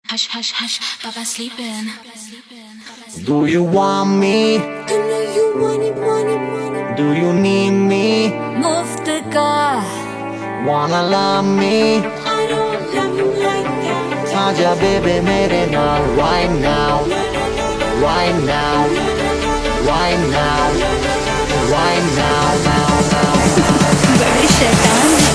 Hush, hush, hush, Baba sleeping. Do you want me? I know you want it, want it, want it. Do you need me? मुफ्त का Wanna love me? I don't love you like that. आजा baby मेरे नाल right now, right now, right now, right now, now, now. बड़े शैतान हैं।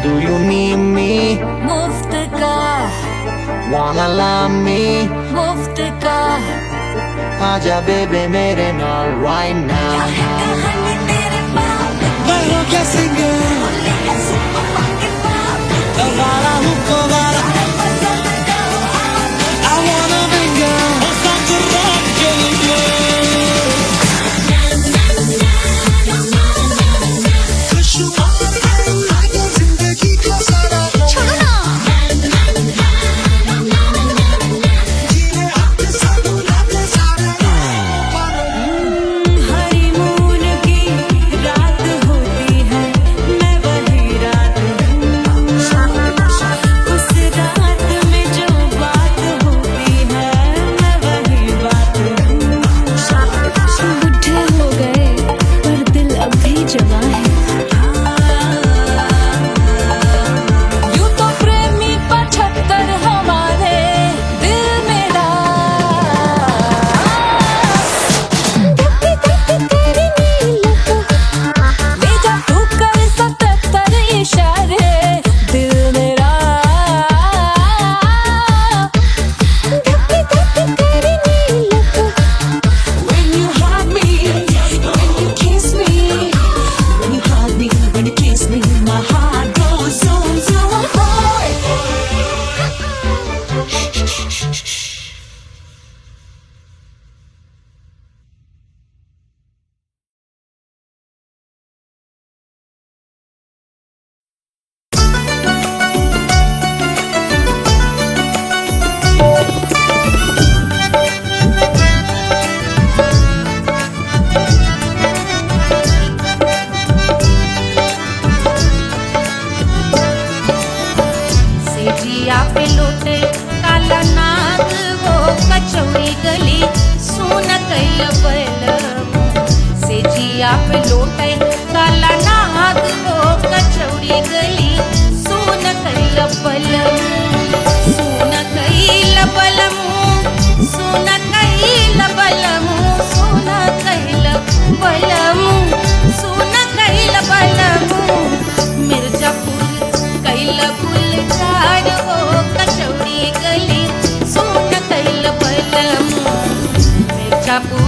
Do you need me? मुफ्त का Wanna love me? मुफ्त का आजा baby मेरे नाल right now. कहानी तेरे बाप मैं हूँ क्या singer? दोबारा हूँ दोबारा. I wanna be girl. Oh, something wrong, girl. Honeymoon की रात होती है, मैं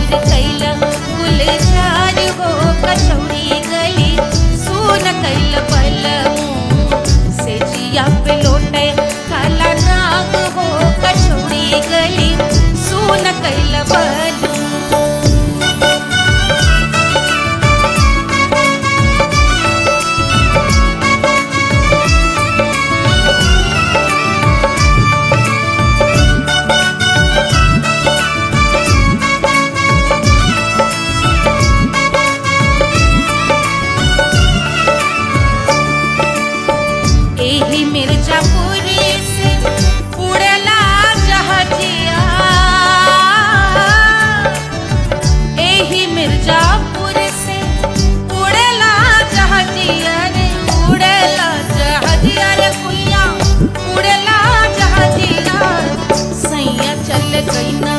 मोर कैल गुलजार हो कचौड़ी गली सुन कैल बलमू से जिया पे लोटे काला नाग हो कचौड़ी गली सुन कैल बलमू। एही मिर्जापुर से उड़ला जहाजिया एही मिर्जापुर से उड़ला जहाजिया रे उड़ला जहाजिया रे कुइया उड़ला जहाजिया सैया चल गई ना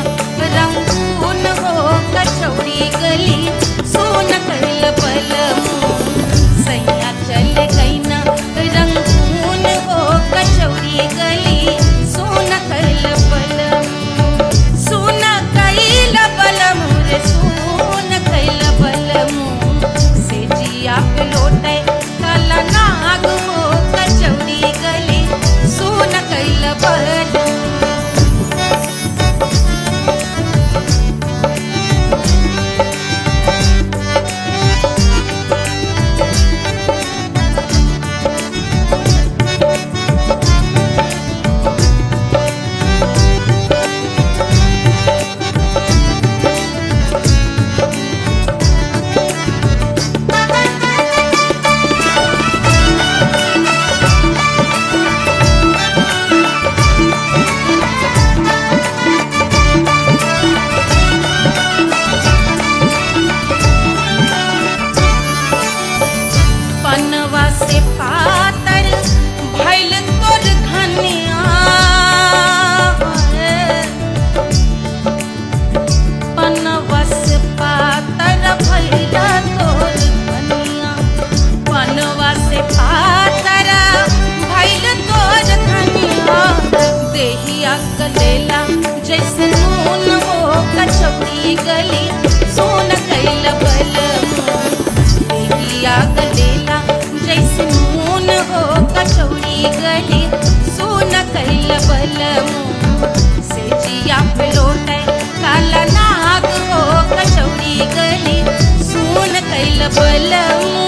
रंगून हो कचौड़ी गली सोन कैल बलमू सैया चल गई ना रंगून हो कचौड़ी गली सोन कैल बलमू सोन कैल बलमू रे सोन कैल बलमू से जिया पे लोटे काला नाग हो कचौड़ी गली सोन कैल बलमू। पनवा से पातर भइल तोर धनिया पनवा से पातर भइल तोर धनिया पनवा से पातर भइल तोर धनिया देहिया गलेला जैसे नून हो कचौड़ी गली सोन कैल बलमू देहिया गलेला जैसे नून हो कचौड़ी गली सोन कैल बलमू से जिया पे लोटे काला नाग हो कचौड़ी गली सोन कैल बलमू।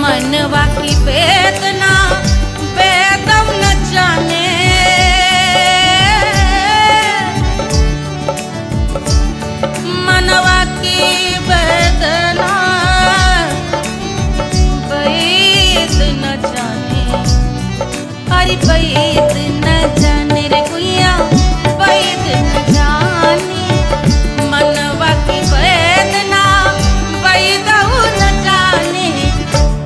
मनवा की वेदना वेदम न जाने मनवा की वेदना वेद न जाने अरे वेद न जाने रे गुइया वेद न जाने मनवा की वेदना वेद न जाने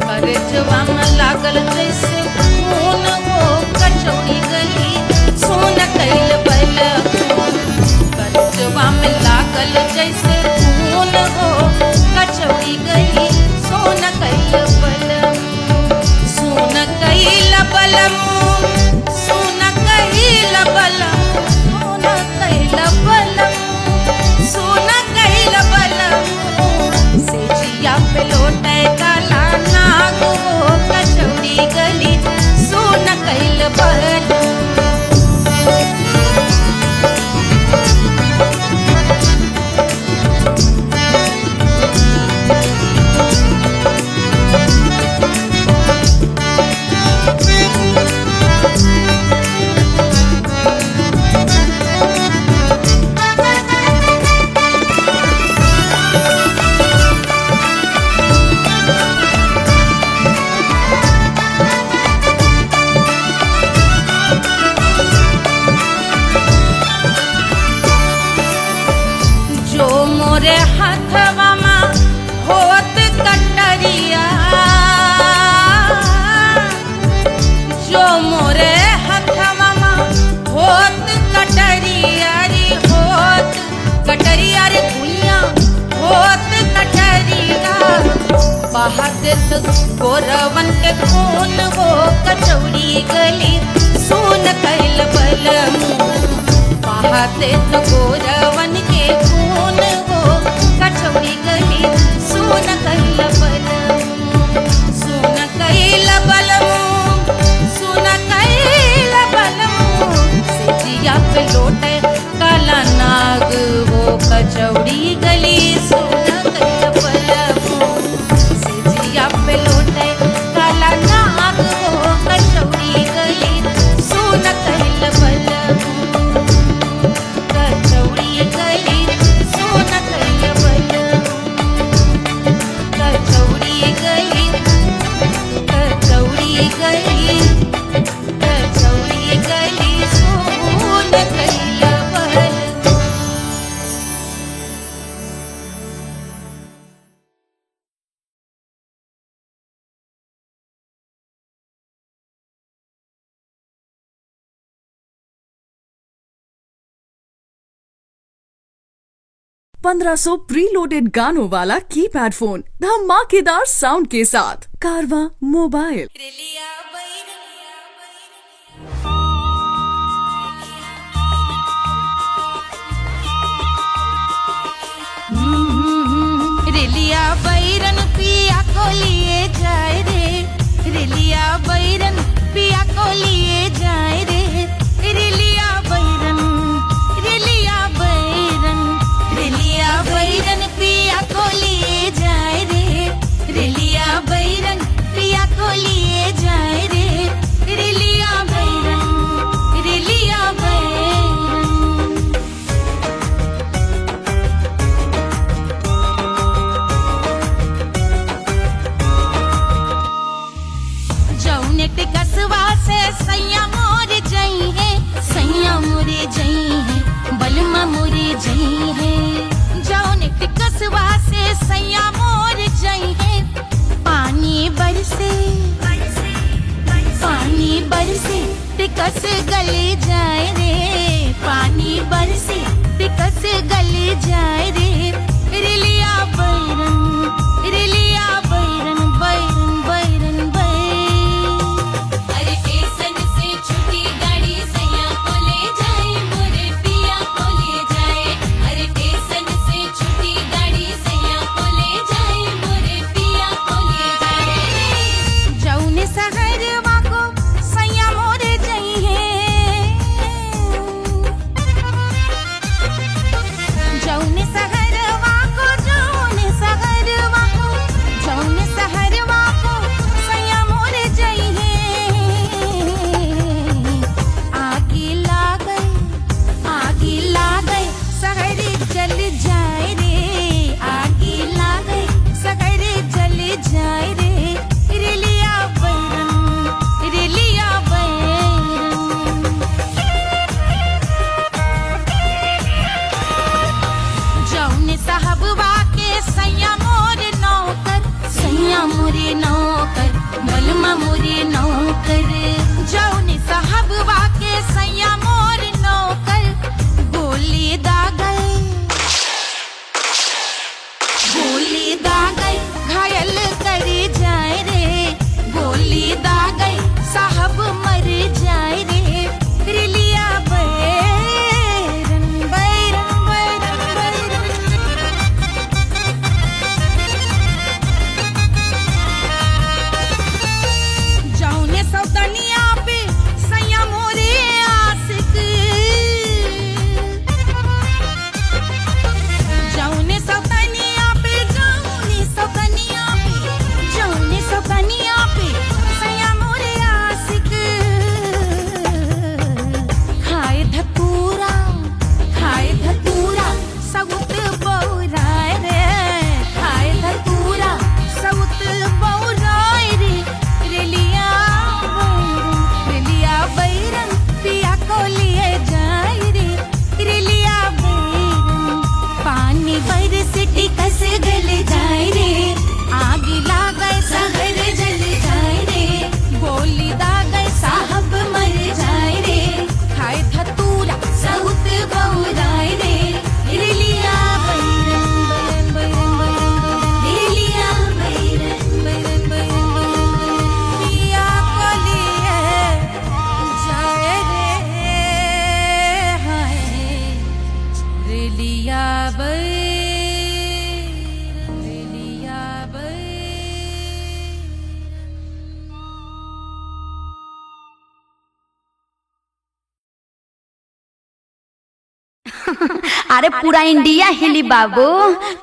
करजवा में लागल जैसे खून हो कचौड़ी गली सोन कैल बलमू करजवा में लागल जैसे खून हो कचौड़ी गली सोन कैल बलमू सोन कैल बलमू देत गोरवन के खून वो कचौड़ी गली सुन कैल बलमू बहा देत गोरवन के खून वो कचौड़ी गली सुन कैल बलमू सुन कैल बलमू सुन कैल बलमू सिजिया पे लोटे काला नाग वो कचौड़ी गली सुन कैल बलमू सिजिया पे लोटे काला नाग वो कचौड़ी गली सुन कैल बलमू कचौड़ी गली सुन कैल बलमू कचौड़ी गली कचौड़ी गली कचौड़ी गली सुन कैल बलमू। पंद्रह सौ प्रीलोडेड गानों वाला कीपैड फोन धमाकेदार साउंड के साथ कारवा मोबाइल। रेलिया बैरन पिया को लिए जाए रे रेलिया बैरन पिया को लिए जाए रे रेलिया बैरन रेलिया बैरन रेलिया बैरन पिया को लिए जाए रे रेलिया बैरन पिया को लिए जाए रे रेलिया बैरन रेलिया बैरन जौने टिकसवा से सैया मोर जई है सैया मोरे जई है बलमा मोरे जई है जौने टिकसवा से सैया मोर जई है पानी बरसे टिकस गले जाए रे पानी बरसे टिकस गले जाए रे रेलिया बैरन रेलिया बैरन बैरन बैरन बैरन अरे स्टेशन से छुट्टी गाड़ी सैया को ले जाए मोरे पिया को ले जाए अरे स्टेशन से छुट्टी गाड़ी सैया को ले जाए मोरे पिया को ले जाए जौने सहरवा को सैया मोरे जई है जौने सहरवा को जौने सहरवा को जौने सहरवा को सैया मोरे जई है आगे लागे सहरे जल जाए रे आगे लागे सहरे जल जाए रे रेलिया बैरन रेलिया बैरन जौने साहबवा के सैया मोरे नौकर बलमा मोरे नौकर जौने साहबवा के सैया मोरे नौकर गोली दागल घायल करे जाए रे गोली दागल साहब मर जाए रे रेलिया बैरन बैरन बैरन बैरन जौने अरे पूरा इंडिया हिली बाबू,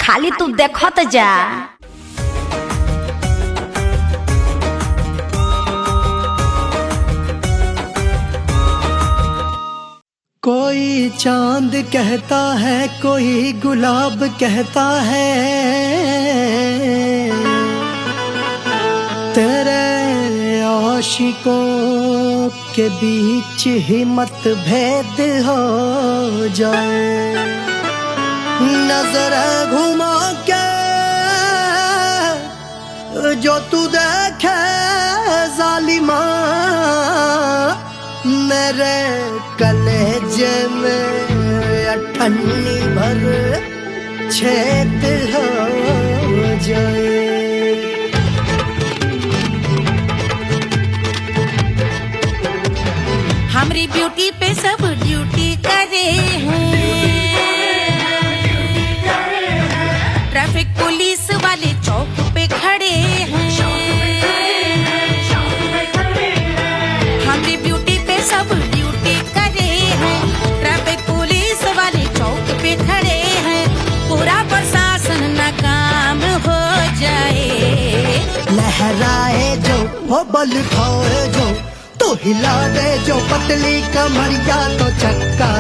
खाली तू देखत जा। कोई चांद कहता है, कोई गुलाब कहता है, तेरे आशिकों के बीच ही मतभेद हो जाए। नजर घुमा के जो तू देखे जालिमा, मेरे कलेजे में अठन्नी भर छेद हो जाए। हमारी ब्यूटी पे सब ड्यूटी करे हैं, ट्रैफिक पुलिस वाले चौक पे खड़े हैं। हमारी ब्यूटी पे सब ड्यूटी करे हैं, ट्रैफिक पुलिस वाले चौक पे खड़े हैं। पूरा प्रशासन नाकाम हो जाए। लहराए जो वो बल खाए जो, तो हिला दे जो पतली कमरिया, तो चक्का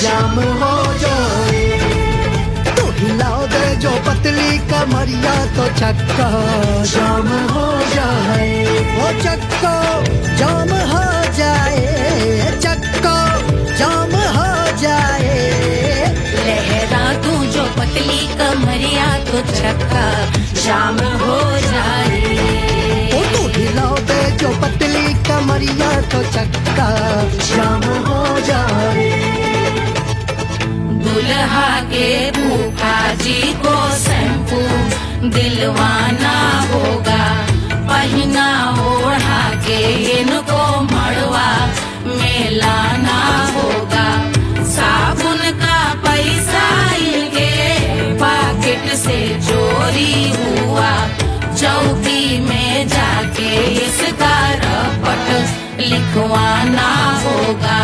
जाम हो जाए। तो हिला दे जो पतली कमरिया, तो चक्का जाम हो जाए। वो चक्का जाम हो जाए, चक्का जाम हो जाए। लहरा तू जो पतली कमरिया, तो चक्का जाम हो जाए। ओ तो हिला दे जो पतली कमरिया, तो चक्का जाम हो जाए। दुल्हा के फूफा जी को शैम्पू दिलवाना होगा, पहना ओढ़ा के इनको मड़वा में लाना होगा। साबुन का पैसा इनके पॉकेट से चोरी हुआ, चौकी में जाके इसका रपट लिखवाना होगा।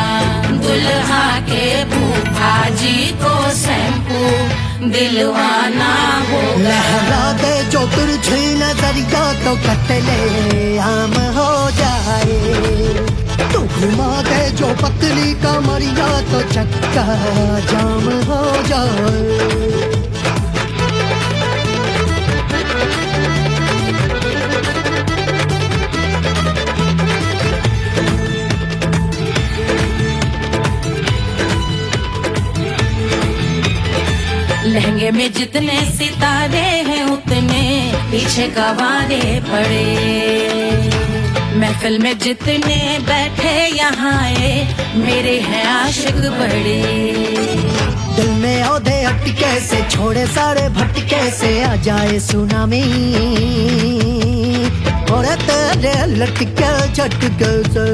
दुल्हा के फूफा जी को शैम्पू दिलवाना होगा। लहरा दे जो तिरछी नजरिया, तो कतले आम हो जाए। तू घुमा दे जो पतली कमरिया, तो चक्का जाम हो जाए। लहंगे में जितने सितारे हैं, उतने पीछे गवारे पड़े। महफिल में जितने बैठे यहाँ आए, मेरे हैं आशिक बड़े। दिल में औधे अटके से, छोड़े सारे भटके से, आ जाए सुनामी और तेरे लटके झटके से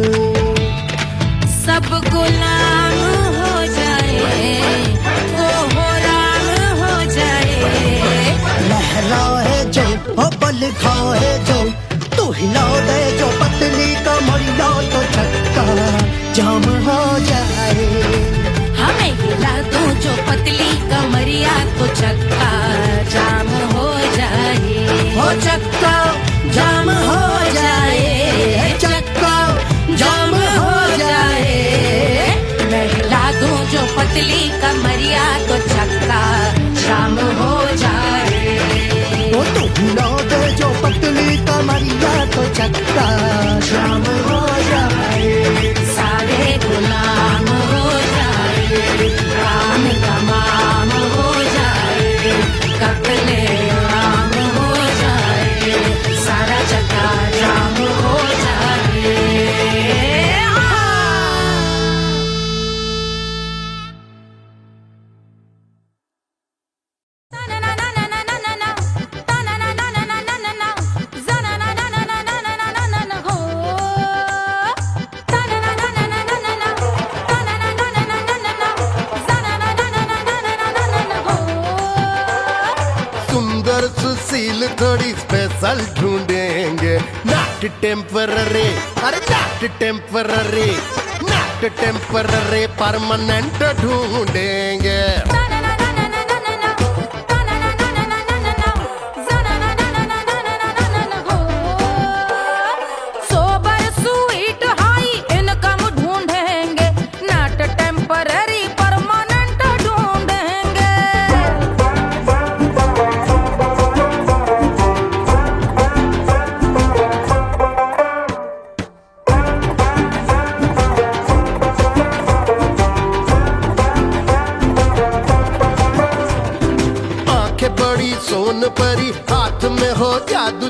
सब गुलाम हो जाए, वो राम हो जाए। लहराए जो ओ बल खाए जो, तू हिला दे जो पतली कमरिया, तो चक्का जाम हो जाए। हमें हिला दो जो पतली कमरिया, तो चक्का जाम हो जाए। हो चक्का जाम हो जाए, चक्का जाम हो जाए। मैं हिला दूं जो पतली कमरिया, तो चक्का जाम हो जाए। वो तो हिला दे जो पतली कमरिया, तो चक्का जाम हो जाए। सारे गुलाम हो जाए, काम तमाम हो जाए, कत्ले आम हो जाए, सारा चक्का जाम हो जाए। सुशील थोड़ी स्पेशल ढूंढेंगे, नॉट टेम्पररी, अरे not temporary, not temporary, permanent ढूंढेंगे।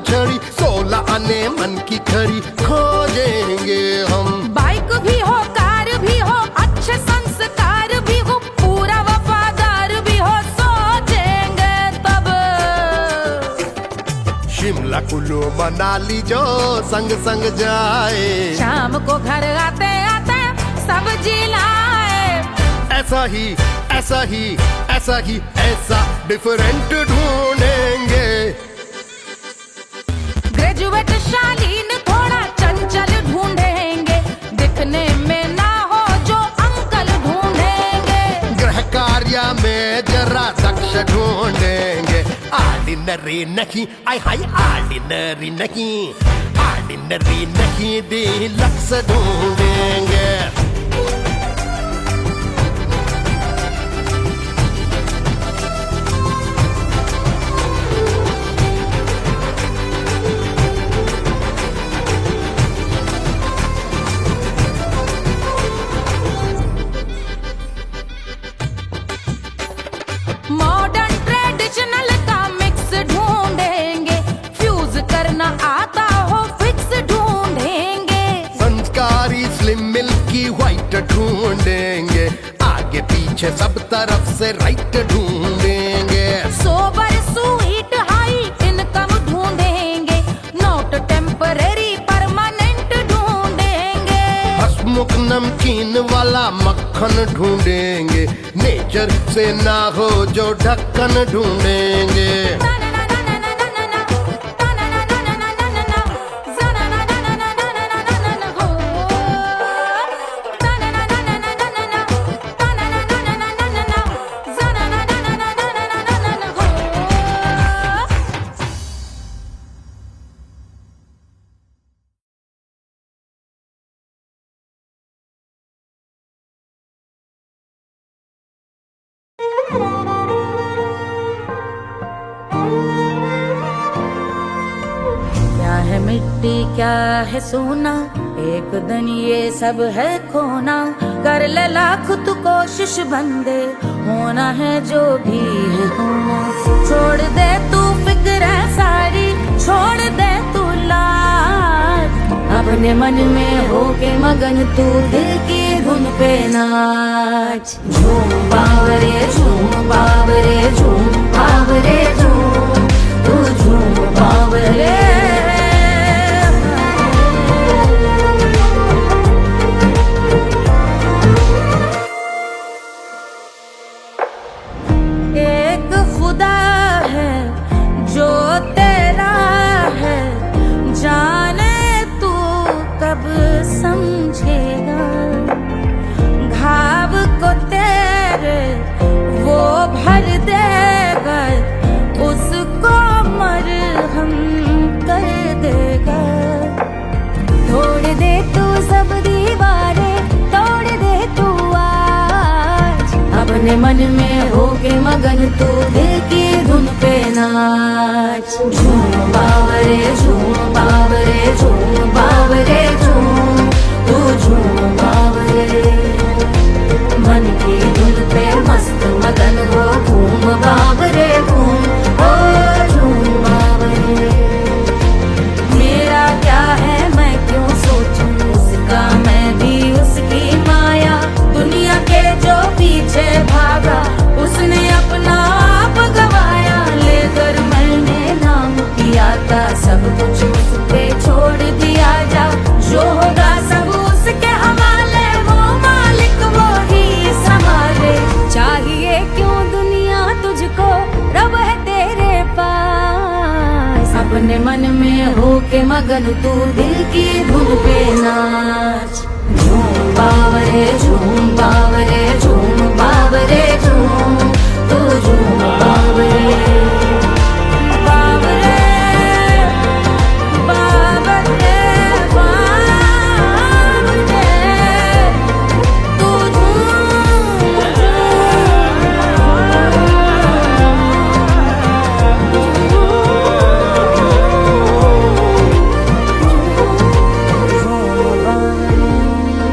छड़ी 16 आने मन की खरी खोजेंगे हम। बाइक भी हो, कार भी हो, अच्छे संस्कार भी हो, पूरा वफादार भी हो, सोचेंगे तब। शिमला कुल्लू मनाली जो संग संग जाए, शाम को घर आते आते सब्जी लाए। ऐसा ही ऐसा ही ऐसा ही ऐसा डिफरेंट ढूंढेंगे। ग्रेजुएट शालीन थोड़ा चंचल ढूंढेंगे, दिखने में ना हो जो अंकल ढूंढेंगे। गृह कार्य में जरा दक्ष ढूंढेंगे। ऑर्डिनरी नहीं, आय हाय ऑर्डिनरी नहीं, ऑर्डिनरी नहीं डीलक्स ढूंढेंगे। मॉडर्न ट्रेडिशनल का मिक्स ढूंढेंगे, फ्यूज करना आता हो फिक्स ढूंढेंगे। संस्कारी स्लिम मिल्की व्हाइट ढूंढेंगे, आगे पीछे सब तरफ से राइट ढूंढेंगे। सोबर स्वीट हाई इनकम ढूंढेंगे, नोट टेम्परेरी परमानेंट ढूंढेंगे। हसमुख नमकीन वाला मक्खन ढूंढेंगे, नेचर से ना हो जो ढक्कन ढूंढेंगे। क्या है मिट्टी क्या है सोना, एक दिन ये सब है खोना। कर ले लाख तू कोशिश बंदे, होना है जो भी है होना। छोड़ दे तू फिक्र सारी, छोड़ दे तू लाज, अपने मन में होके मगन तू दिल की धुन पे नाच। झूम बावरे झूम बावरे झूम बावरे झूम, तू झूम बावरे। एक खुदा है जो तेरा है, जाने तू कब समझेगा। घाव को तेरे वो भर देगा, उसको मरहम कर देगा। तोड़ दे तू सब दीवारें, तोड़ दे तू आज, अपने मन में होके मगन तू दिल की धुन पे नाच। झूम बावरे झूम बावरे झूम बावरे झूम, तू झूम बावरे। मन की धुन पे मस्त मगन हो, घूम बावरे घूम, ओ झूम बावरे। मेरा क्या है मैं क्यों सोचूं उसका, मैं भी उसकी माया। दुनिया के जो पीछे भागा, उसने अपना आप गवाया। लेकर मैंने नाम किया था, सब कुछ उस पे छोड़ दिया जा। जो होगा सब उसके हवाले, वो मालिक वो ही संभाले। चाहिए क्यों दुनिया तुझको, रब है तेरे पास। अपने मन में होके मगन तू दिल की धुन पे नाच। झूम बावरे झूम बावरे झूम बावरे झूम, तू झूम बावरे। बावरे बावरे बावरे, तू झूम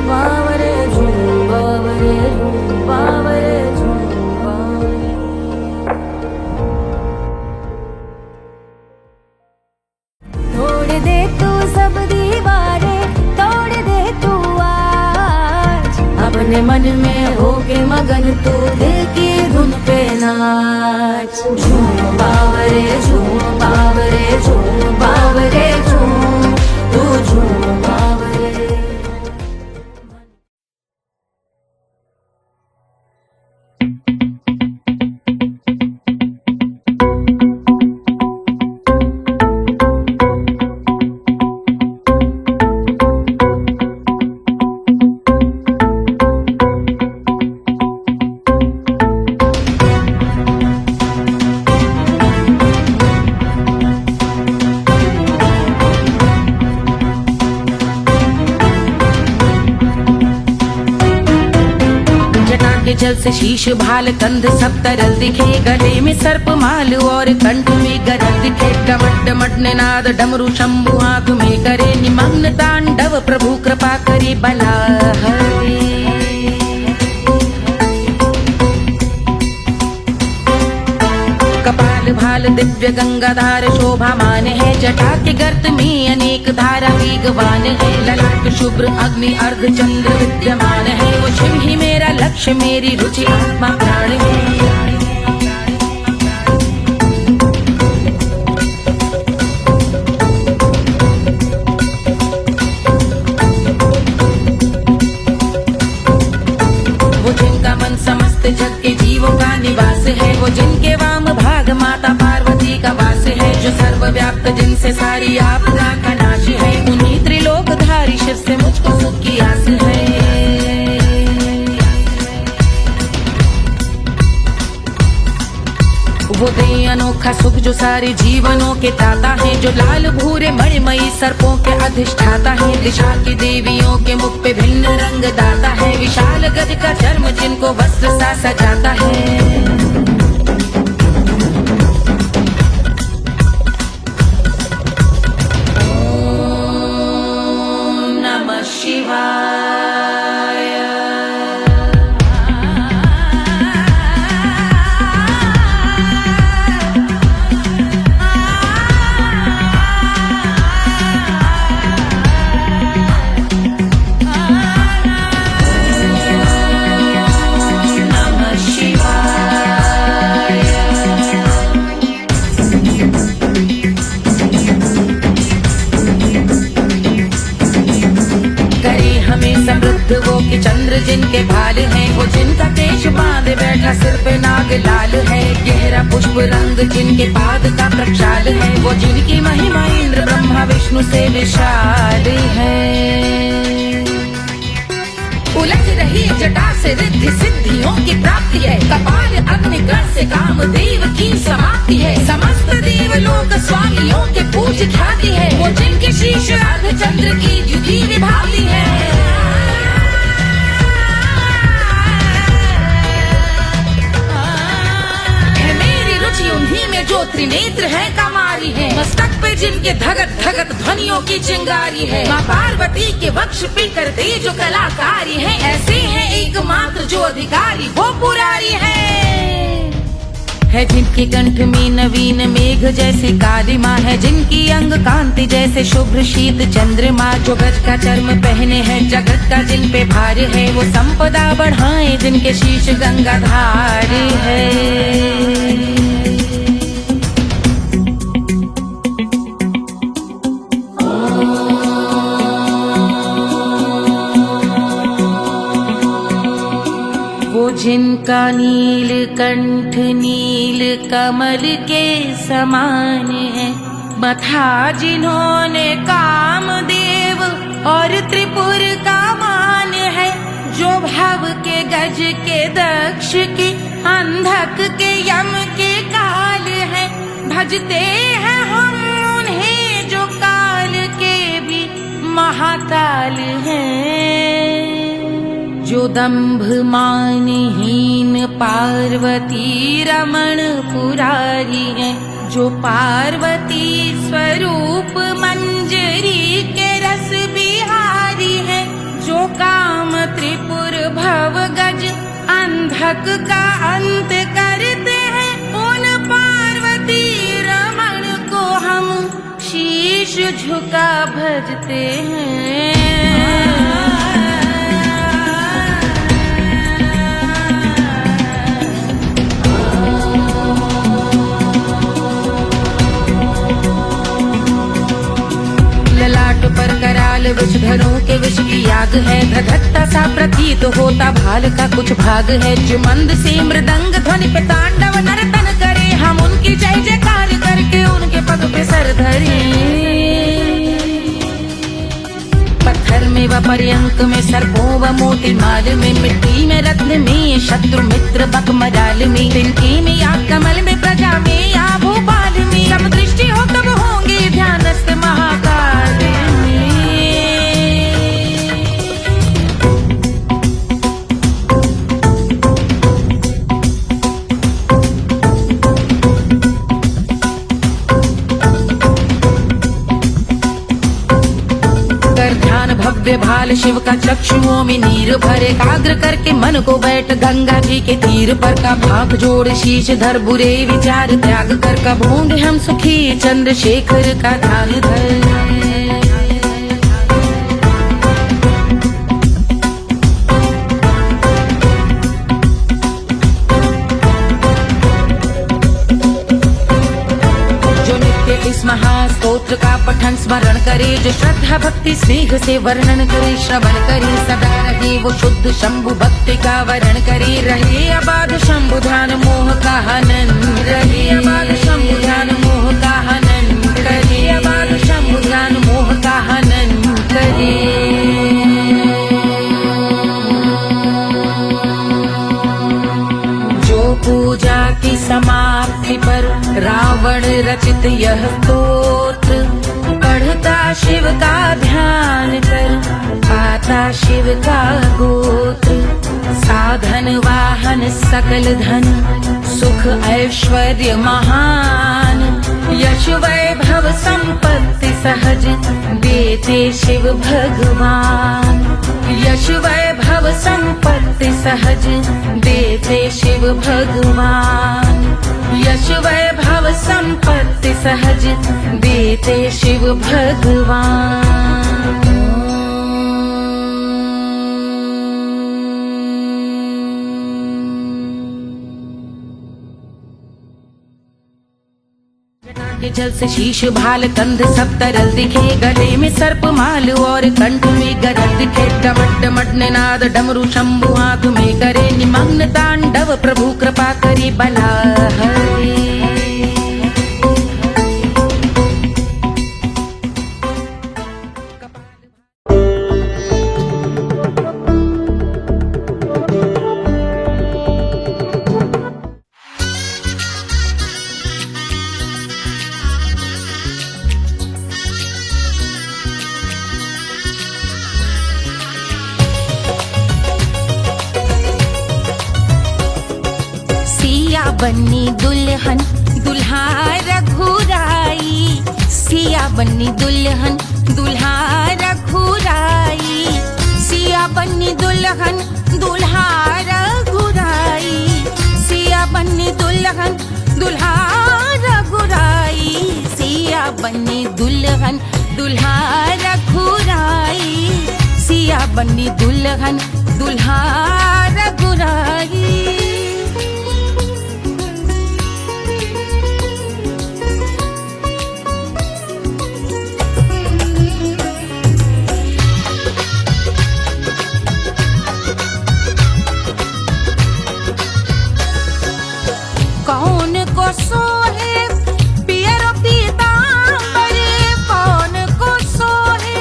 बावरे झूम। मन मन में होके मगन तू दिल की धुन पे नाच। झूम बावरे झूम बावरे झूम बावरे झूम तू झूम बावरे। जल से शीश भाल कंध सब तरल दिखे, गले में सर्प माल और कंठ में गरल दिखे। डमट डमट निनाद डमरू शंभु आंख में करे निमग्न तांडव, प्रभु कृपा करे बला हरे। कपाल भाल दिव्य गंगाधार शोभामान है, जटा के गर्त में अनेक धारा वेगवान है। ललाट शुभ्र अग्नि अर्ध चंद्र विद्यमान है, वो शिव ही मेरा लक्ष्य मेरी रुचि आत्मा प्राण है। वो जिनका मन समस्त जग के जीवों का निवास है, वो जिनके वाम भाग माता पार्वती का वास है। जो सर्वव्याप्त जिनसे सारी आपदा का नाश है, उन्हीं त्रिलोकधारी शिव से मुझको सुख की आस है। वो दे अनोखा सुख जो सारे जीवनों के दाता है, जो लाल भूरे मणिमयी सर्पों के अधिष्ठाता है। दिशा की देवियों के मुख पे भिन्न रंग दाता है, विशाल गज का चर्म जिनको वस्त्र सा सजाता है। ओम नमः शिवाय। वो कि चंद्र जिनके भाल हैं, वो जिनका केश बांधे बैठा सिर पे नाग लाल है। गहरा पुष्प रंग जिनके पाद का प्रक्षाल है, वो जिनकी महिमा इंद्र ब्रह्मा विष्णु से विशाल है। उलझ रही जटा से रिद्धि सिद्धियों की प्राप्ति है, कपाल अग्निगण से कामदेव की समाप्ति है। समस्त देवलोक स्वामियों के पूज ख्याति है, वो जिनके शीश अर्ध चंद्र की द्युति विभाती है। उन्हीं में जो त्रिनेत्र है कमारी है, मस्तक पे जिनके धगत धगत ध्वनियों की चिंगारी है। माँ पार्वती के वक्ष पे करते जो कलाकारी है, ऐसे हैं एकमात्र जो अधिकारी वो पुरारी है। जिनके कंठ में नवीन मेघ जैसे काली माँ है, जिनकी अंग कांति जैसे शुभ्र शीत चंद्रमा। जो गज का चर्म पहने हैं जगत का जिन पे भार है, वो संपदा बढ़ाए जिनके शीश गंगाधार है। जिनका नील कंठ नील कमल के समान है, मथा जिन्होंने कामदेव और त्रिपुर का मान है। जो भव के गज के दक्ष के अंधक के यम के काल है, भजते हैं हम उन्हें जो काल के भी महाकाल हैं। जो दंभ मानहीन पार्वती रमण पुरारी है, जो पार्वती स्वरूप मंजरी के रस बिहारी है। जो काम त्रिपुर भव गज अंधक का अंत करते हैं, उन पार्वती रमण को हम शीश झुका भजते हैं। राग है, धधकता सा प्रतीत होता भाल का कुछ भाग है। जो मंद से मृदंग ध्वनि पे तांडव नर्तन करे, हम उनकी जय जयकार करके उनके पग पे सर धरे। पत्थर में व पर्यंक में, सर्पों व मोती माल में, मिट्टी में रत्न में, शत्रु मित्र बक मजाल में, तिनके में या कमल में, प्रजा में या भोपाल में, सब दृष्टि हो तब होंगे ध्यानस्थ महाकाल में। भव्य भाल शिव का चक्षुओं में नीर भरे, एकाग्र करके मन को बैठ गंगा जी के तीर पर का भाग जोड़ शीश धर, बुरे विचार त्याग कर कब होंगे हम सुखी, चंद्रशेखर का ध्यान धर। महास्तोत्र का पठन स्मरण करे, जो श्रद्धा भक्ति स्नेह से वर्णन करे, श्रवण करे सदा रहे वो शुद्ध शंभु भक्ति का वरण करे। रहे अबाध शंभु ध्यान मोह का हनन, रहे अबाध शंभु ध्यान मोह का हनन करे, अबाध शंभु ध्यान मोह का हनन करे। पूजा की समाप्ति पर रावण रचित यह स्तोत्र, पढ़ता शिव का ध्यान कर, पाता शिव का गोत्र। साधन वाहन सकल धन, सुख ऐश्वर्य महान, यश वैभव संपत्ति सहज देते शिव भगवान। यश वैभव संपत्ति सहज देते शिव भगवान, यश वैभव संपत्ति सहज देते शिव भगवान। जल से शीश भाल कंध सब तरल दिखे, गले में सर्प माल और कंठ में गरज दिखे। डमट डमट निनाद डमरू शंभु हाथ में करे, निमग्न तांडव प्रभु कृपा करे बला हरे। बन्नी दुल्हन दुल्हा रघुराई, सिया बन्नी दुल्हन दुल्हा रघुराई, सिया बन्नी दुल्हन दुल्हा रघुराई, सिया बन्नी दुल्हन दुल्हा रघुराई, सिया बन्नी दुल्हन दुल्हा रघुराई, सिया बन्नी दुल्हन दुल्हा रघुराई। कौन को सोहे पियरो पीतांबर, कौन को सोहे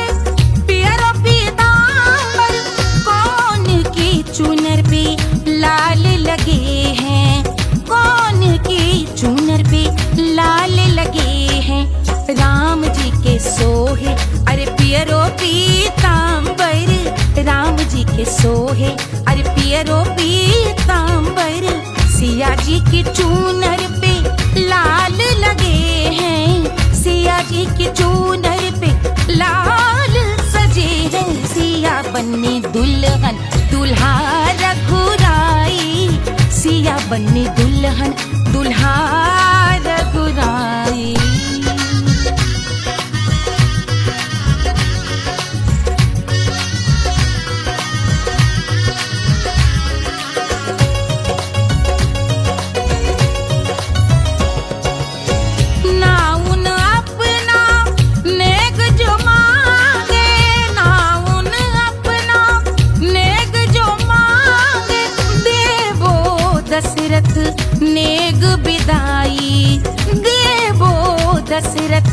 पियरो पीतांबर, कौन की चुनर पे लाल लगे हैं, कौन की चुनर पे लाल लगे हैं। राम जी के सोहे अरे पियरो पीतांबर, राम जी के सोहे अरे पियरो पीतांबर, सिया जी की चूनर पे लाल लगे हैं, सिया जी की चूनर पे लाल सजे हैं। सिया बन्नी दुल्हन दुल्हा रघुराई, सिया बन्नी दुल्हन दुल्हा रघुराई। अपना दशरथ नेग बिदाई, देवो दशरथ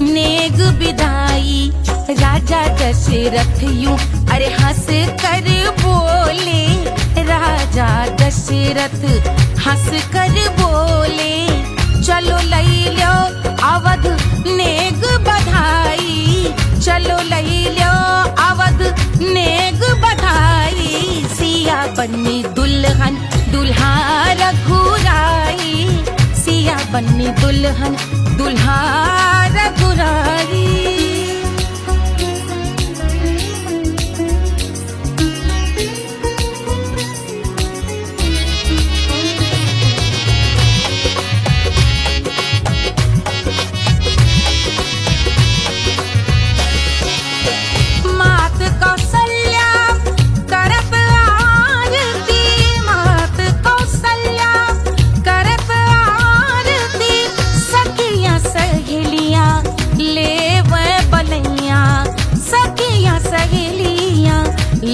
नेग बिदाई। राजा दशरथ यूं अरे हंस कर बोले, राजा दशरथ हंस कर बोले, चलो लई लो अवध नेग बधाई, चलो लई लो अवध नेग बधाई। सिया बन्नी दुल्हन दुल्हा रघुराई, सिया बन्नी दुल्हन दुल्हा रघुराई।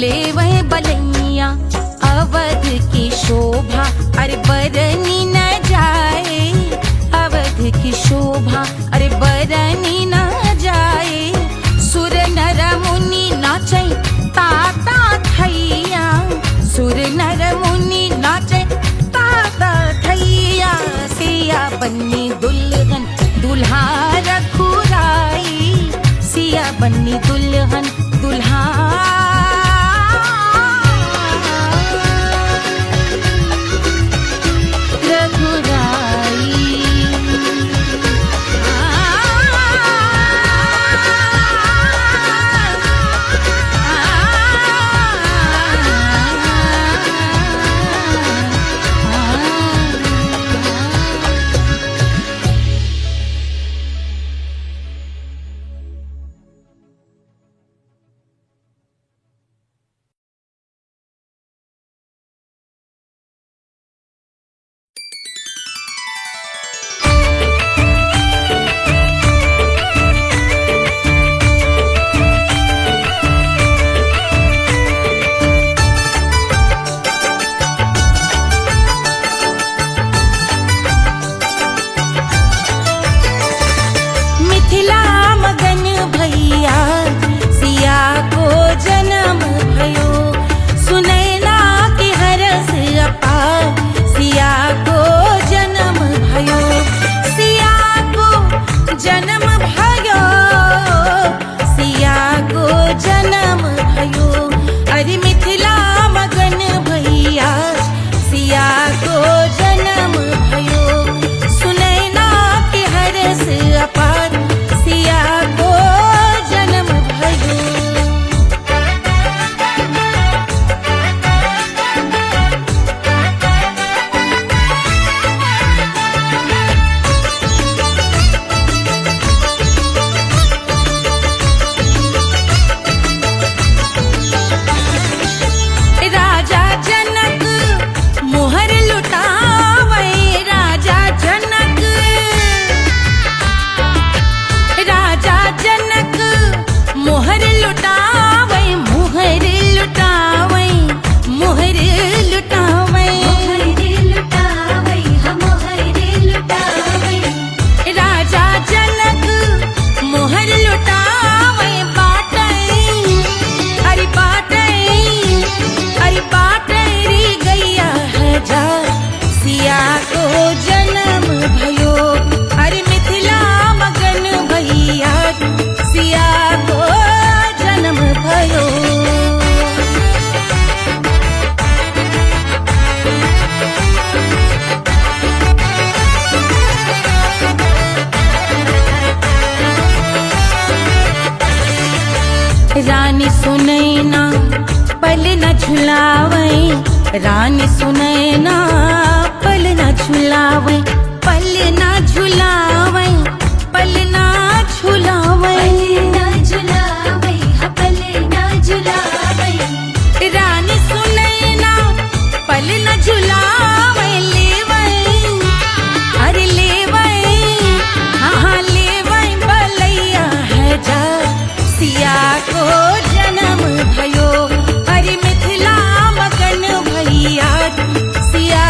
लेवै बलैया अवध की शोभा अरे बरनी न जाए, अवध की शोभा अरे बरनी न जाए। सुर नर मुनि नाचे ताता थैया, सुर नर मुनि नाचे ताता थैया। सिया बन्नी दुल्हन दुल्हा रघुराई, सिया बन्नी दुल्हन दुल्हा रानी सुनैना पल न झुलावे, रानी सुनैना पल न झुलावे, पल न झुलावे, पल न झुलावे, पल न झुलावे। रानी सुनैना पल न झुलावे, लेवै अरे लेवै हाँ लेवै बलैया है जा। सिया को जन्म भयो अरे मिथिला मगन भैया, सिया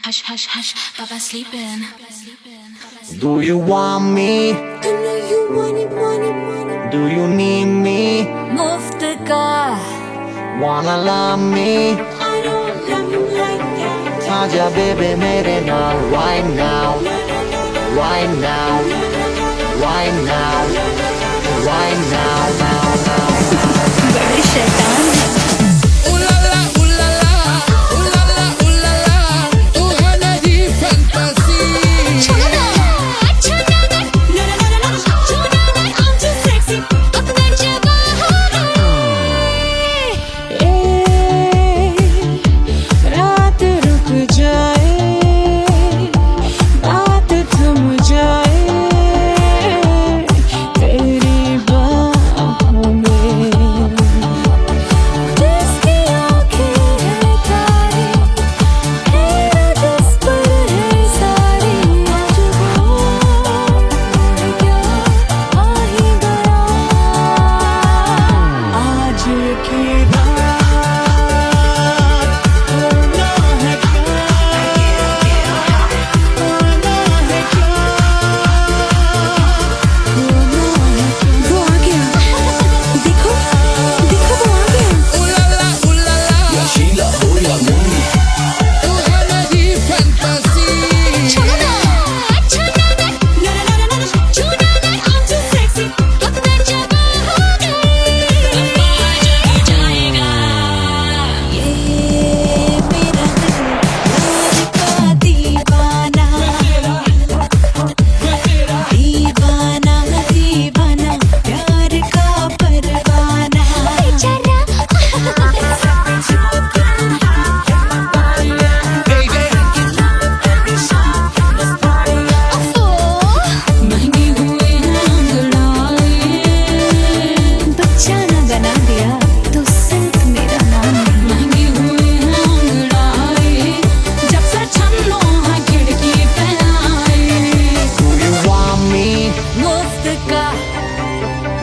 Hush, hush, hush, Baba sleeping. Do you want me? I know you want it. Do you need me? मुफ्त का Wanna love me? I don't love you like that. आजा बेबे मेरे नाल right now, right now, right now, right now, now, now. बड़े शैतान हैं.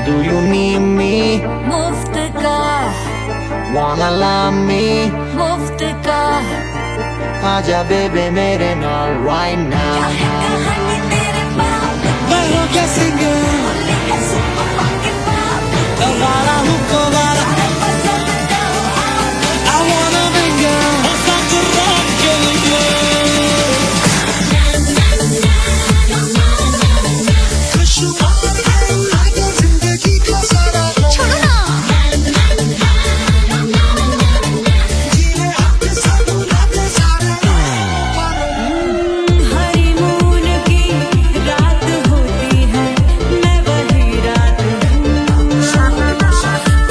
Do you need me? मुफ्त का Wanna love me? मुफ्त का आजा बेबे मेरे नाल right now. कहानी तेरे बाप मैं हो क्या सिंगर वाला हूँ कोवाला I wanna mingle और साथ rock के लिए खुशबू आगे जिंदगी का सारा छोड़ो ना जीने अपने साथ अपने सारे हनीमून की रात होती है मैं वही रात हूँ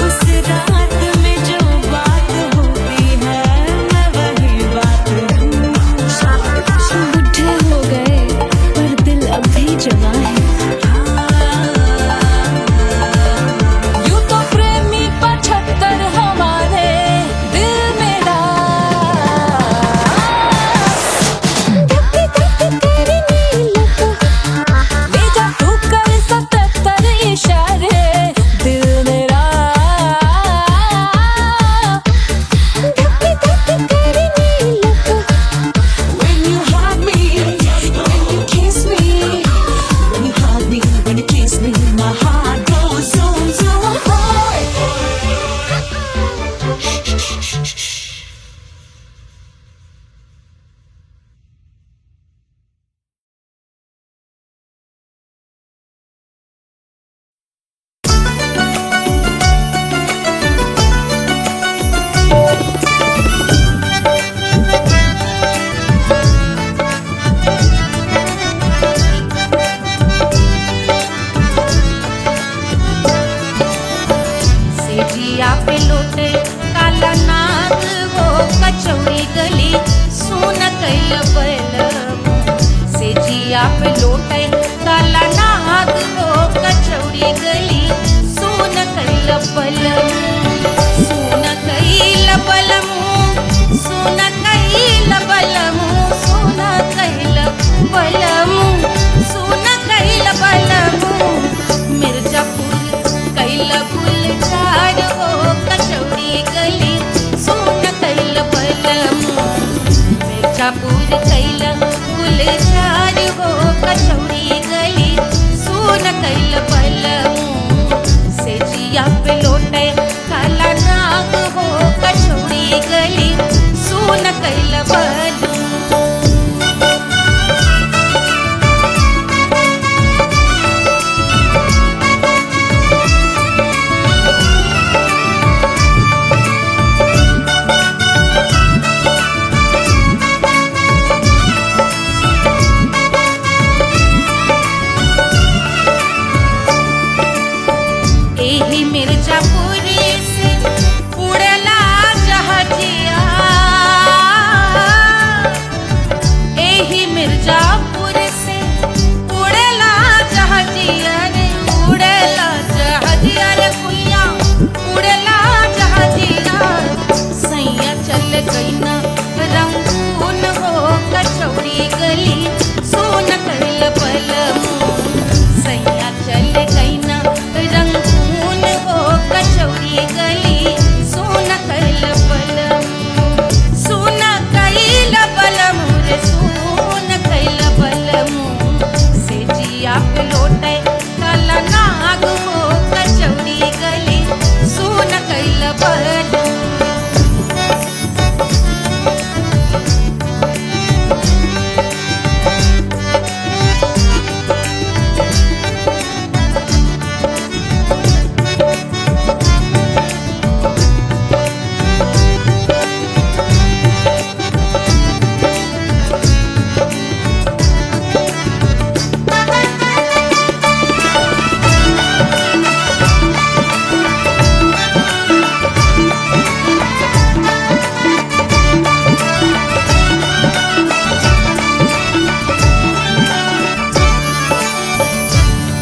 उस रात में जो बात होती है मैं वही बात हूँ बुढ़े हो गए पर दिल अब भी जवां है यूं तो प्रेमी 75 हमारे दिल में तेरी नीलता ले जा तू कर 77 इशारे दिल मेरा तेरी नीलता When you hug me, when you kiss me, when you hug me, when you kiss me, my heart goes zoom zoom. सेजिया पे लोटे काला नाग वो कचौड़ी गली सोन कैल बलम सेजिया पे लोटे काला नाग वो कचौड़ी गली सोन कैल बलम सोन कैल बलम सोन कैल बलम सोन कैल बलम सोन कैल बलम मिर्जापुर कैल गुलजार हो कचौड़ी गली सोन कैल बलम मिर्जापुर कैल कैल बलमू से जिया पे लोटे काला नाग हो कचौड़ी गली सुन कैल बलमू एही मिर्जापुरी से उड़ेला जहाजिया एही मिर्जापुर से उड़ेला जहाजिया रे उड़ेला जहाजिया रे कुइया उड़ेला जहाजिया सैया चल गई ना रंगून हो कचौड़ी गली सोन कैल बलमू सैया चल गई ना रंगून हो कचौड़ी गली सोन कैल बलमू सोन कैल बलमू रे सोन कैल बलमू से जिया पे लोटे काला नाग हो कचौड़ी गली सोन कैल बलमू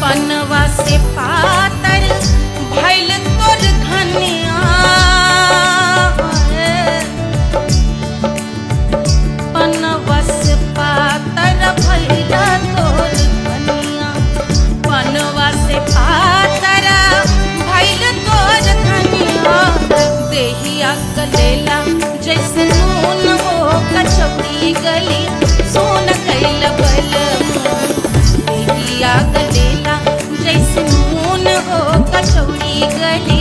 पनवा से पातर भइल तोर धनिया पनवा से पातर भइल तोर धनिया पनवा से पातर भइल तोर धनिया देहिया कलेला जैसे नून हो कचौड़ी गली सोन कैल बलमू देहिया कलेला जैसे नून हो कचौड़ी गली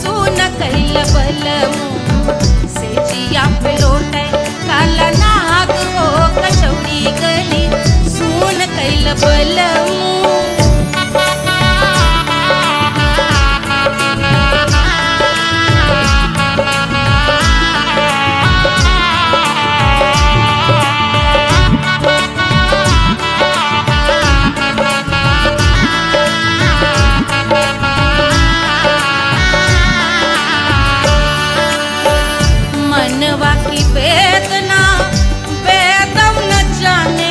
सोन कैल बलमू से जिया पे लोटे काला नाग हो कचौड़ी गली सोन कैल बलमू मनवा की वेदना वेदम न जाने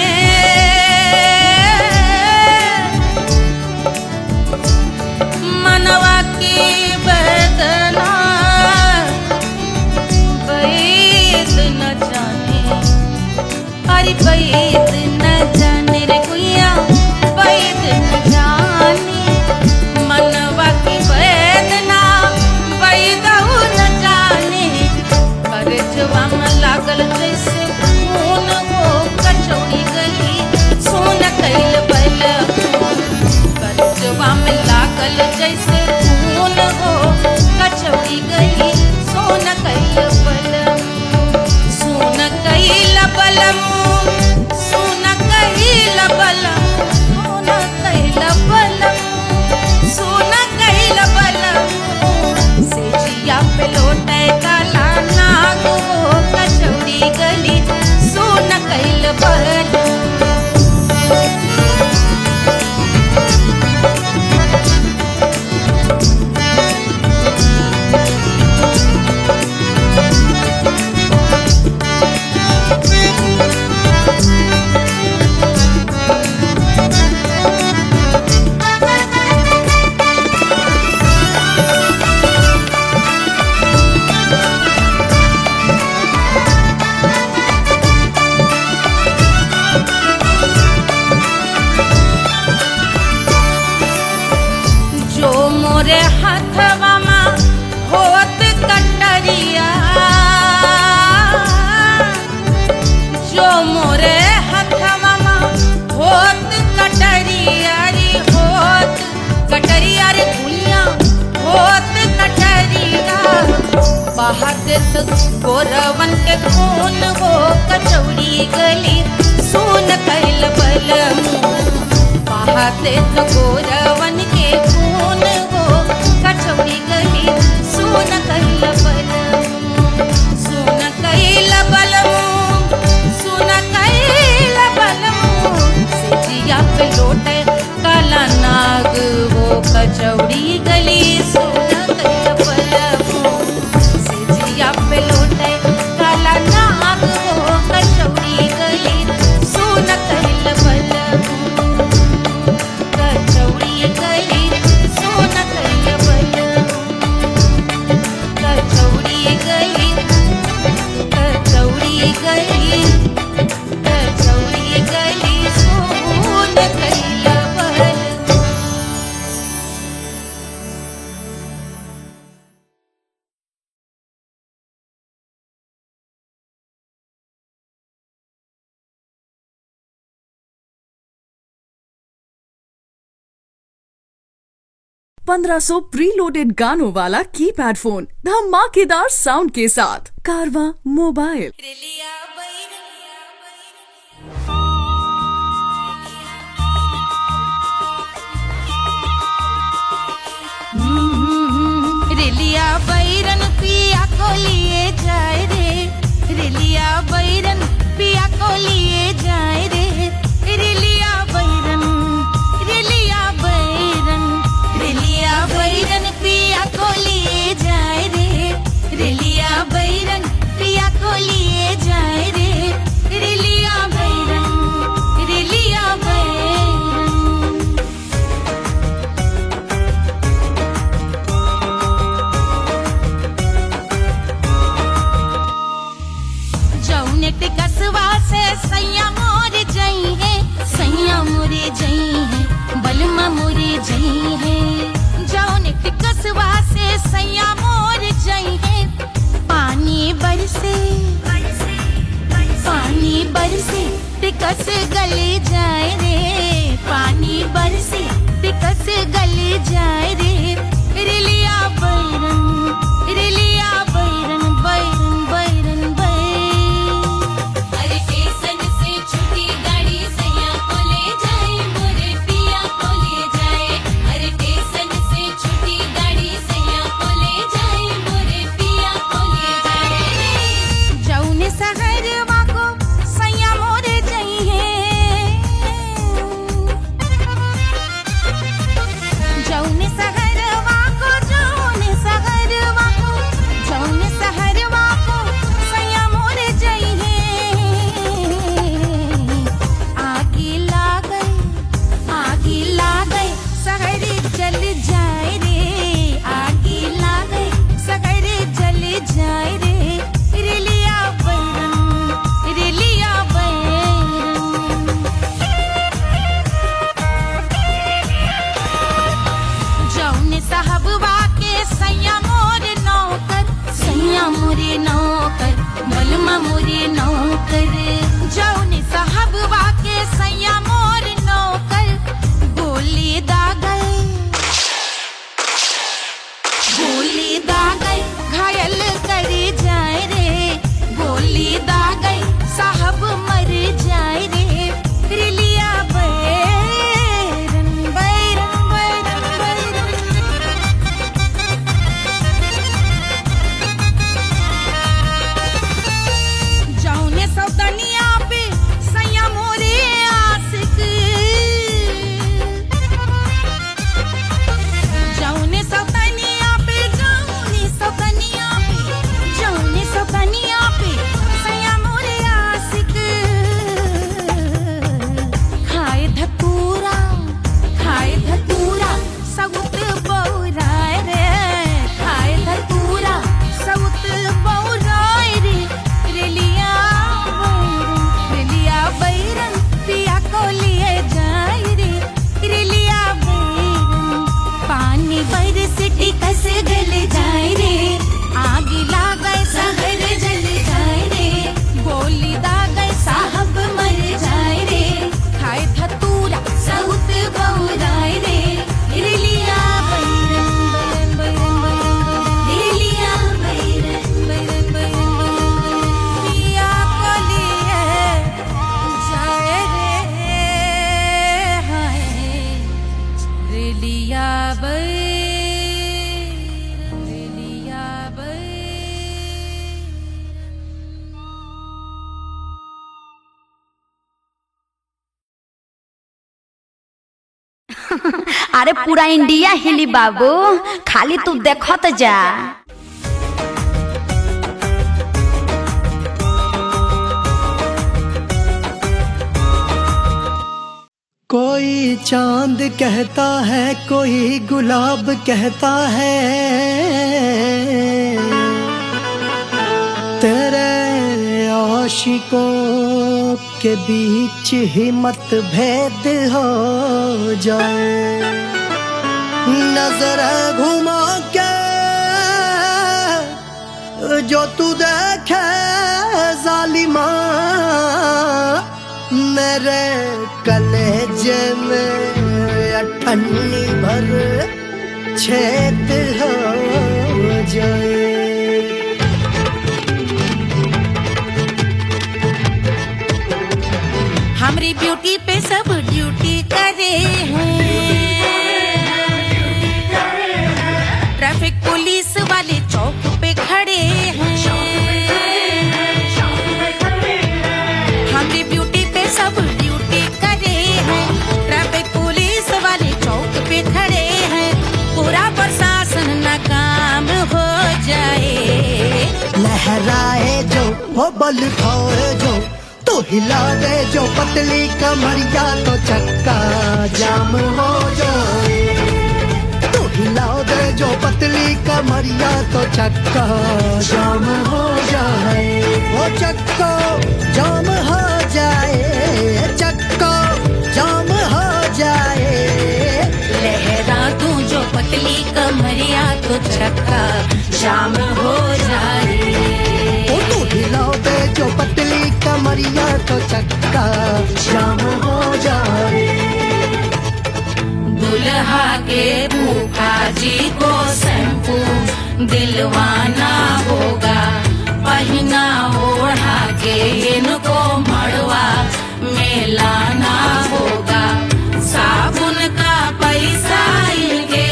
पियाते तो गोरवन के खून हो कचौड़ी गली सोन कैल बलम सोन कैल बलम सोन कैल बलम सिजिया पे लोटे काला नाग वो कचौड़ी गली सोन कैल बलम सिजिया पे लोटे काला नाग वो कचौड़ी गली सोन कैल बलम कचौड़ी गली सोन कैल बलम कचौड़ी गली कचौड़ी गली कचौड़ी गली सोन कैल बलम। 1500 प्रीलोडेड गानों वाला कीपैड फोन धमाकेदार साउंड के साथ कारवा मोबाइल। रेलिया बैरन पिया को लिए जाए रे रेलिया बैरन पिया को लिए जाए रे रेलिया बैरन रेलिया बैरन रेलिया बैरन पिया को लिए जाए रे रेलिया बैरन पिया को लिए जाए रे रेलिया बैरन रेलिया बैरन। जौनेट कसवा से सैया मोर जई है सैया मोरे जई है बलमा मोरे जई है जौनेट कसवा से सैया मोर जई है पानी बरसे टिकस गले जाए रे पानी बरसे टिकस गले जाए रे रेलिया बैरन रेलिया बैरन बैरन बैरन बैरन। अरे स्टेशन से छुट्टी गाड़ी सैया को ले जाए मोरे पिया को ले जाए अरे स्टेशन से छुट्टी गाड़ी सैया को ले जाए मोरे पिया को ले जाए जौने सहरवा को सैया मोरे जई है जौने सहरवा को जौने सहरवा को जौने सहरवा को सैया मोरे जई है आगी लागई सहर जल जाए रे आगी लागई सहर जल जाए रे रेलिया बैरन रेलिया बैरन। जौने साहबवा के सैया मोरे नौकर बलमा मोरे नौकर जौने साहबवा के सैया मोरे नौकर गोली दागल घायल करे जाए रे गोली दागल साहब मर जाए रे रेलिया बैरन बैरन बैरन बैरन। जौने सौतनिया पे सैया मोरे आशिक अरे पूरा इंडिया हिली बाबू, खाली तू देखत जा। कोई चांद कहता है, कोई गुलाब कहता है, तेरे आशिकों के बीच ही मतभेद हो जाए। नजर घुमा के जो तू देखे जालिमा, मेरे कलेजे में अठन्नी भर छेद हो जाए। हमारी ब्यूटी पे सब ड्यूटी करे हैं, ट्रैफिक पुलिस वाले चौक पे खड़े हैं। हमारी ब्यूटी पे सब ड्यूटी करे हैं, ट्रैफिक पुलिस वाले चौक पे खड़े हैं। पूरा प्रशासन नाकाम हो जाए। लहराए जो वो बल खाए जो, तो हिला दे जो पतली कमरिया, तो चक्का जाम हो जाए। तो हिला दे जो पतली कमरिया, तो चक्का जाम हो जाए। वो चक्का जाम हो जाए, चक्का जाम हो जाए। लहरा तू जो पतली कमरिया, तो चक्का जाम हो जाए। तो हिला दे जो पतली कमरिया, तो चक्का जाम हो जाए। दुल्हा के फूफा जी को शैम्पू दिलवाना होगा, पहना ओढ़ा के इनको मड़वा में लाना होगा। साबुन का पैसा इनके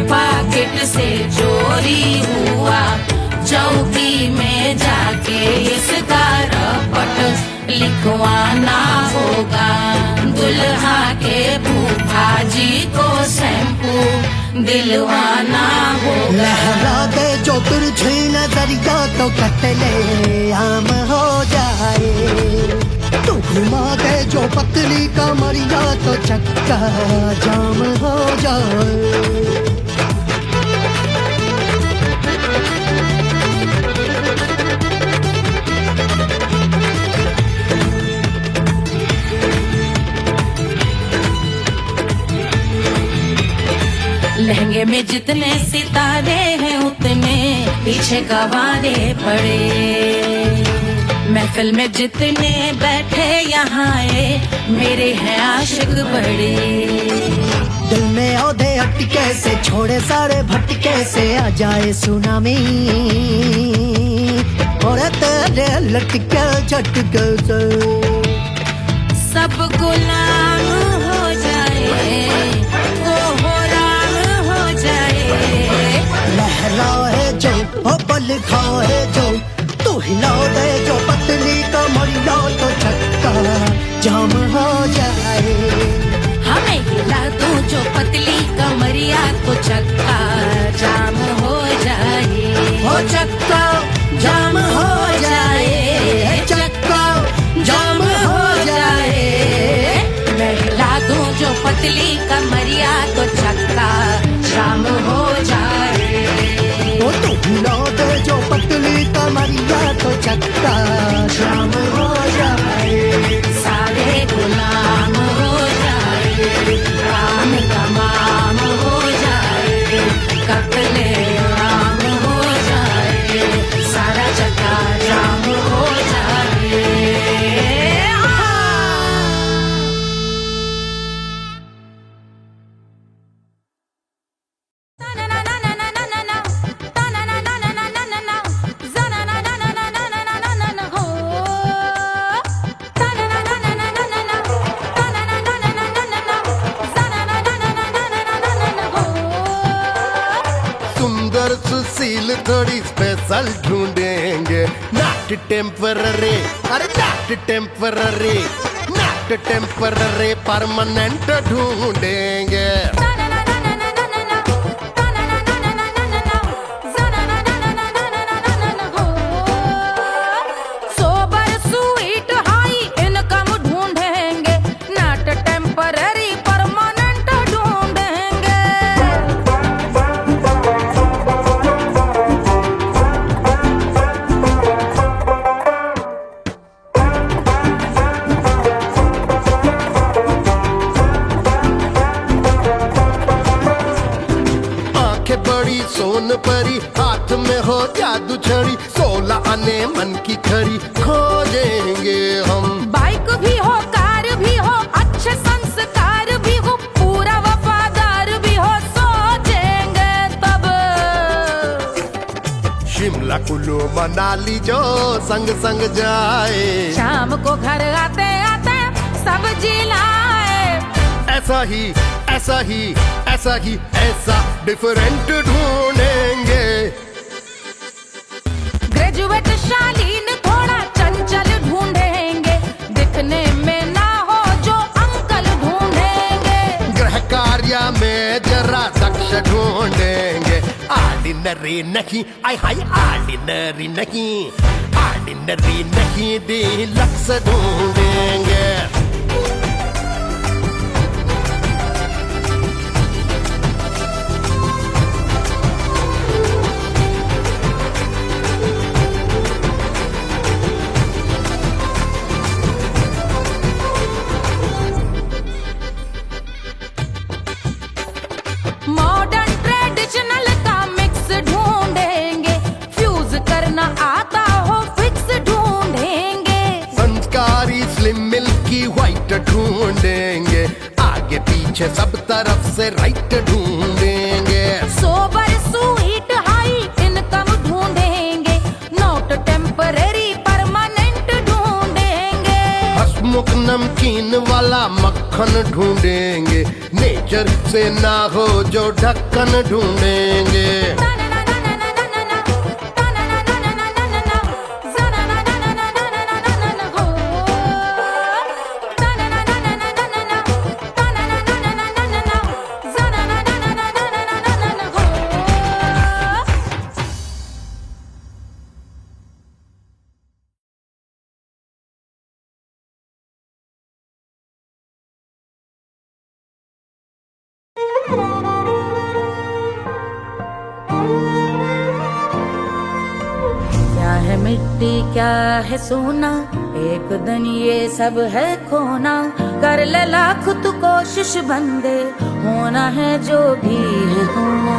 पॉकेट से चोरी हुआ, चौकी में जाके इसका रपट लिखवाना होगा। दुल्हा के फूफा जी को शैम्पू दिलवाना होगा। लहरा दे जो तिरछी नजरिया, तो कतले आम हो जाए। तू घुमा दे जो पतली कमरिया, तो चक्का जाम हो जाए। लहंगे में जितने सितारे हैं, उतने पीछे गवारे पड़े। महफिल में जितने बैठे यहाँ आए, मेरे हैं आशिक बड़े। दिल में औधे अटके से, छोड़े सारे भटके से, आ जाए सुनामी और तेरे लटके झटके से सब गुलाम हो जाए, वो राम हो जाए। लहराए जो हो बल खाए जो, तू हिला दे जो पतली कमरिया, तो चक्का जाम हो जाए। हमें हिला दो जो पतली कमरिया, तो चक्का जाम हो जाए। हो चक्का जाम हो जाए, चक्का जाम हो जाए। मैं हिला दूं जो पतली कमरिया, तो चक्का जाम हो जाए। वो तू हिला दे जो पतली कमरिया, तो चक्का जाम हो जाए। सारे गुलाम हो जाए, काम तमाम हो जाए। कत्ले आम हो जाए, सारा चक्का जाम हो जाए। और सुशील थोड़ी स्पेशल ढूंढेंगे। नॉट टेम्पररी, अरे not temporary, not temporary, permanent ढूंढेंगे। सोन परी, हाथ में हो जादू छड़ी, 16 आने मन की खरी खोजेंगे हम। बाइक भी हो, कार भी हो, अच्छे संस्कार भी हो, पूरा वफादार भी हो, सोचेंगे तब। शिमला कुल्लू मनाली जो संग संग जाए, शाम को घर आते आते सब्जी लाए। ऐसा ही ऐसा ही ऐसा ही ऐसा डिफरेंट ढूंढेंगे। ग्रेजुएट शालीन थोड़ा चंचल ढूंढेंगे, दिखने में ना हो जो अंकल ढूंढेंगे। गृह कार्य में जरा दक्ष ढूंढेंगे। ऑर्डिनरी नहीं, आई हाय ऑर्डिनरी नहीं, ऑर्डिनरी नहीं, डीलक्स ढूंढेंगे। मॉडर्न ट्रेडिशनल का मिक्स ढूंढेंगे, फ्यूज करना आता हो फिक्स ढूंढेंगे। संस्कारी स्लिम मिल्की व्हाइट ढूंढेंगे, आगे पीछे सब तरफ से राइट ढूंढेंगे। सोबर स्वीट हाई इनकम ढूंढेंगे, नॉट टेम्पररी परमानेंट ढूंढेंगे। हसमुख नमकीन वाला मक्खन ढूंढेंगे, नेचर से ना हो जो ढक्कन ढूंढेंगे। क्या है मिट्टी क्या है सोना, एक दिन ये सब है खोना। कर ले लाख तू कोशिश बंदे, होना है जो भी है होना।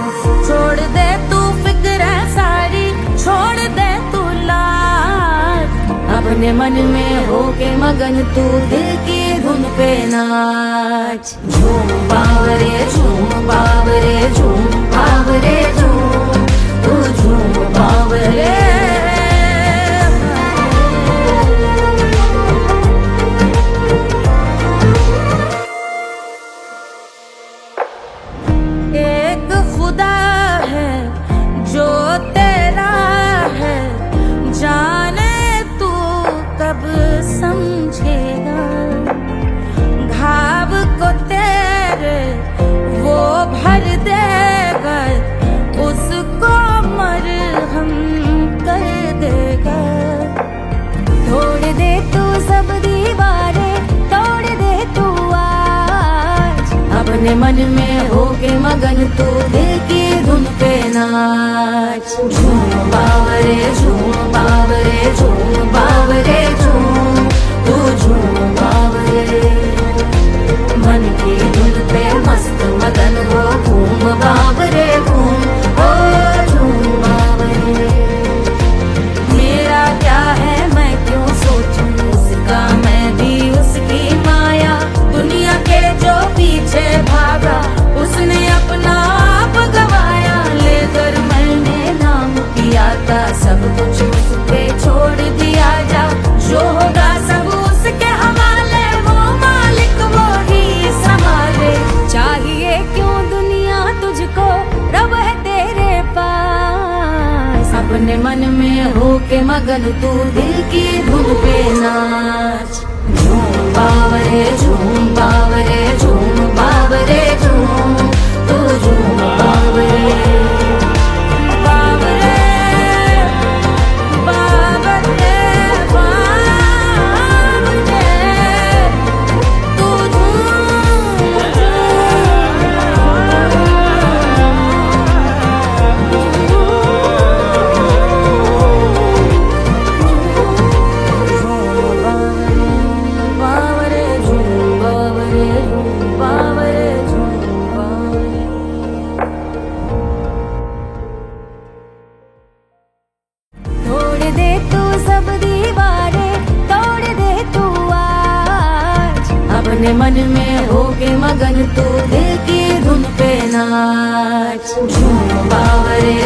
छोड़ दे तू फिक्र सारी, छोड़ दे तू लाज, अपने मन में होके मगन तू दिल की धुन पे नाच। झूम बावरे झूम बावरे झूम बावरे झूम, तू झूम बावरे। एक खुदा है जो तेरा है, जाने तू कब समझेगा। घाव को तेरे वो भर देगा, उसको मरहम कर देगा। तोड़ दे तू सब दीवारें, तोड़ दे तू आज, अपने मन में होके मगन तू दिल की धुन पे नाच। झूम बावरे झूम बावरे झूम बावरे झूम, तू झूम बावरे। मन की धुन पे मस्त मगन हो, घूम बावरे घूम, ओ झूम बावरे। मेरा क्या है मैं क्यों सोचूं उसका, मैं भी उसकी माया। दुनिया के जो पीछे भागा, उसने अपना आप गवाया। लेकर मैंने नाम किया था, सब कुछ उस पे छोड़ होके मगन तू दिल की धुन पे नाच। झूम बावरे झूम बावरे झूम बावरे झूम, तू झूम बावरे बावरे बावरे बावरे, तू बावरे झूम बावरे झूम बावरे झूम बावरे। तोड़ दे तू सब दीवारें, तोड़ दे तू आज, अपने मन में होके मगन तू दिल की धुन पे नाच। झूम बावरे